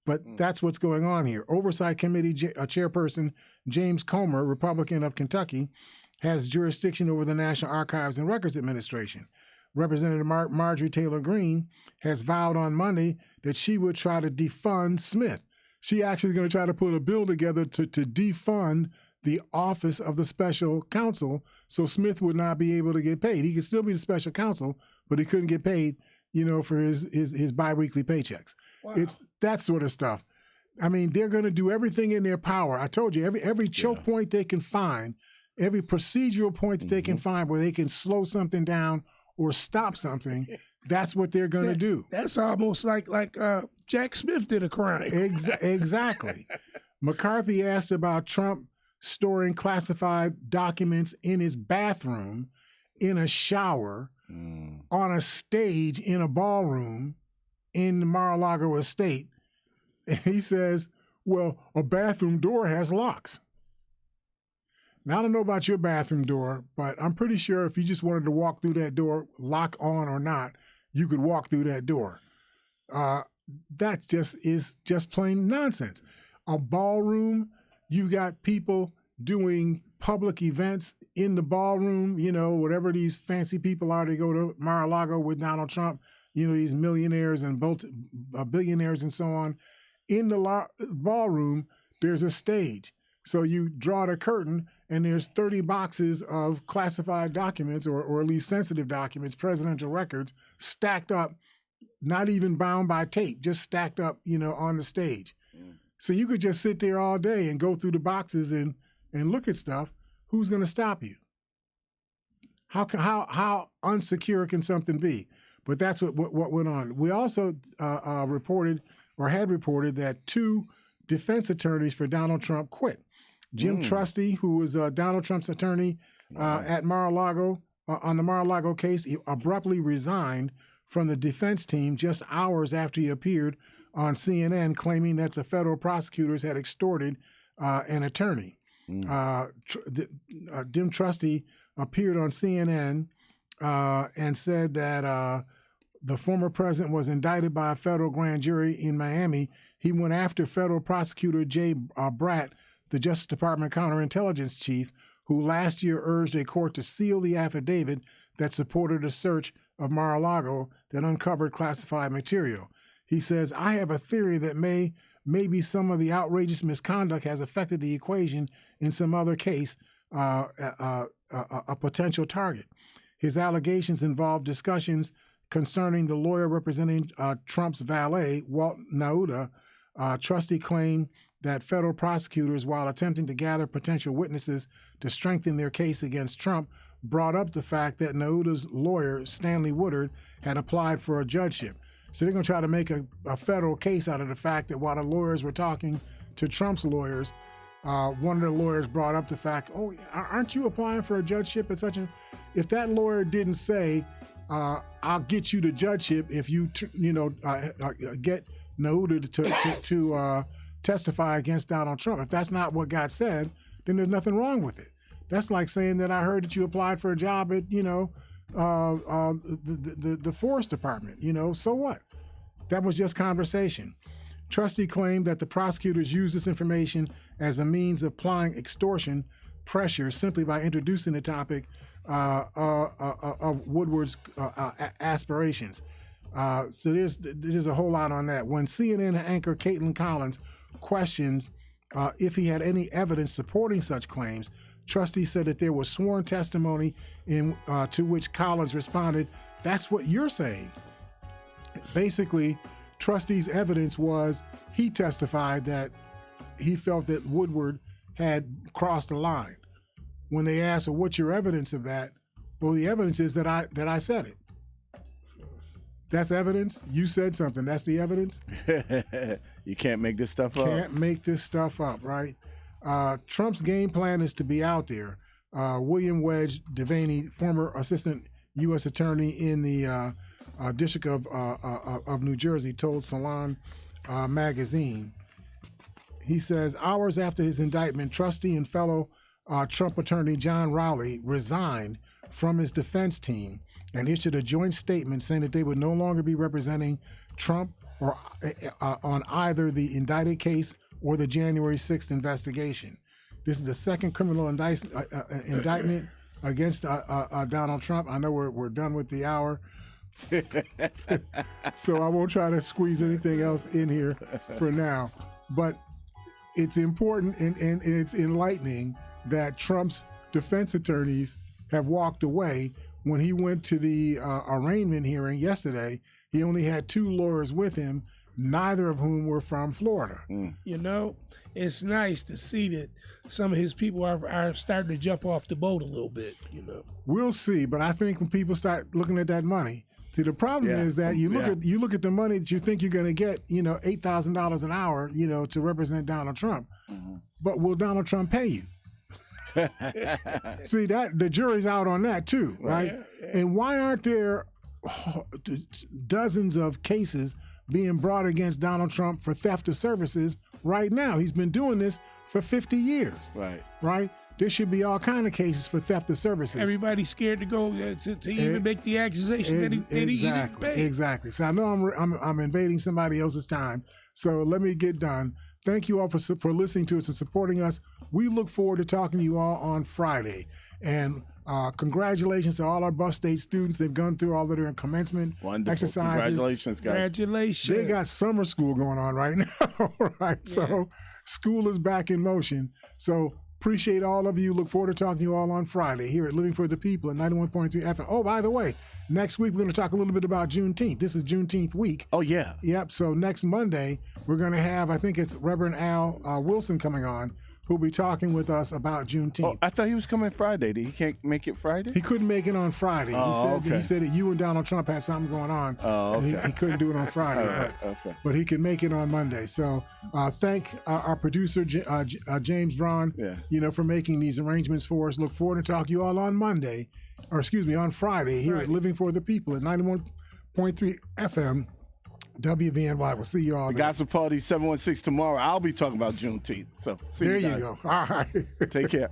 But that's what's going on here. Oversight Committee Chairperson James Comer, Republican of Kentucky, has jurisdiction over the National Archives and Records Administration. Representative Marjorie Taylor Greene has vowed on Monday that she would try to defund Smith. She actually is going to try to put a bill together to defund the office of the special counsel so Smith would not be able to get paid. He could still be the special counsel, but he couldn't get paid, for his biweekly paychecks. Wow. It's that sort of stuff. I mean, they're going to do everything in their power. I told you, every choke point they can find, every procedural point that they can find where they can slow something down or stop something, that's what they're going to do. That's almost like Jack Smith did a crime. Exactly. McCarthy asked about Trump storing classified documents in his bathroom, in a shower, on a stage, in a ballroom in the Mar-a-Lago estate. And he says, well, a bathroom door has locks. Now, I don't know about your bathroom door, but I'm pretty sure if you just wanted to walk through that door, lock on or not, you could walk through that door. that is just plain nonsense. A ballroom, you got people doing public events in the ballroom, whatever these fancy people are, they go to Mar-a-Lago with Donald Trump, these millionaires and billionaires and so on. In the ballroom, there's a stage. So you draw the curtain and there's 30 boxes of classified documents or at least sensitive documents, presidential records, stacked up, not even bound by tape, just stacked up, on the stage. So you could just sit there all day and go through the boxes and look at stuff. Who's going to stop you? How unsecure can something be? But that's what went on. We also reported that 2 defense attorneys for Donald Trump quit. Jim Trusty, who was Donald Trump's attorney at Mar-a-Lago, on the Mar-a-Lago case, he abruptly resigned from the defense team just hours after he appeared on CNN claiming that the federal prosecutors had extorted an attorney. Jim Trusty appeared on CNN and said that the former president was indicted by a federal grand jury in Miami. He went after federal prosecutor Jay Bratt, the Justice Department counterintelligence chief, who last year urged a court to seal the affidavit that supported a search of Mar-a-Lago that uncovered classified material. He says, I have a theory that maybe some of the outrageous misconduct has affected the equation in some other case, a potential target. His allegations involve discussions concerning the lawyer representing Trump's valet, Walt Nauta. Trustee claimed that federal prosecutors, while attempting to gather potential witnesses to strengthen their case against Trump, brought up the fact that Nauta's lawyer, Stanley Woodard, had applied for a judgeship. So they're going to try to make a federal case out of the fact that while the lawyers were talking to Trump's lawyers, one of the lawyers brought up the fact, aren't you applying for a judgeship at such a... If that lawyer didn't say, I'll get you the judgeship if you, get Nauta to testify against Donald Trump. If that's not what got said, then there's nothing wrong with it. That's like saying that I heard that you applied for a job at, the Forest Department. So what? That was just conversation. Trustee claimed that the prosecutors used this information as a means of applying extortion pressure simply by introducing the topic of Woodward's aspirations. So there's a whole lot on that. When CNN anchor Caitlin Collins questions if he had any evidence supporting such claims, Trustee said that there was sworn testimony to which Collins responded, "That's what you're saying." Basically, Trustee's evidence was he testified that he felt that Woodward had crossed the line. When they asked, well, what's your evidence of that? Well, the evidence is that I said it. That's evidence. You said something. That's the evidence. You can't make this stuff up. Can't make this stuff up, right? Trump's game plan is to be out there. William Wedge Devaney, former assistant U.S. attorney in the District of New Jersey, told Salon magazine. He says, hours after his indictment, Trustee and fellow Trump attorney John Rowley resigned from his defense team and issued a joint statement saying that they would no longer be representing Trump or on either the indicted case or the January 6th investigation. This is the second criminal indictment against Donald Trump. I know we're done with the hour, so I won't try to squeeze anything else in here for now. But it's important and it's enlightening that Trump's defense attorneys have walked away. When he went to the arraignment hearing yesterday, he only had 2 lawyers with him, neither of whom were from Florida. It's nice to see that some of his people are starting to jump off the boat a little bit, We'll see, but I think when people start looking at that money, see, the problem is that you look at the money that you think you're going to get, $8,000 an hour, to represent Donald Trump. Mm-hmm. But will Donald Trump pay you? See, that the jury's out on that too, right? Yeah. And why aren't there dozens of cases being brought against Donald Trump for theft of services right now? He's been doing this for 50 years. Right. Right? there should be all kind of cases for theft of services. Everybody's scared to go to even make the accusation that he didn't pay. Exactly. So I know I'm invading somebody else's time. So let me get done. Thank you all for listening to us and supporting us. We look forward to talking to you all on Friday. And congratulations to all our Buff State students. They've gone through all of their commencement exercises. Congratulations, guys. Congratulations. They got summer school going on right now, right? Yeah. So school is back in motion. So appreciate all of you. Look forward to talking to you all on Friday here at Living for the People at 91.3 FM. Oh, by the way, next week we're going to talk a little bit about Juneteenth. This is Juneteenth week. Oh, yeah. Yep. So next Monday, we're going to have, I think it's Reverend Al Wilson coming on, who'll be talking with us about Juneteenth. Oh, I thought he was coming Friday. He can't make it Friday? He couldn't make it on Friday. He said that you and Donald Trump had something going on. Oh, okay. And he couldn't do it on Friday, but he can make it on Monday. So thank our producer, James Braun, for making these arrangements for us. Look forward to talking to you all on on Friday here at Living for the People at 91.3 FM. WBNY. We'll see you all. The Gospel Party 716 tomorrow. I'll be talking about Juneteenth. So see you guys. There you go. All right. Take care.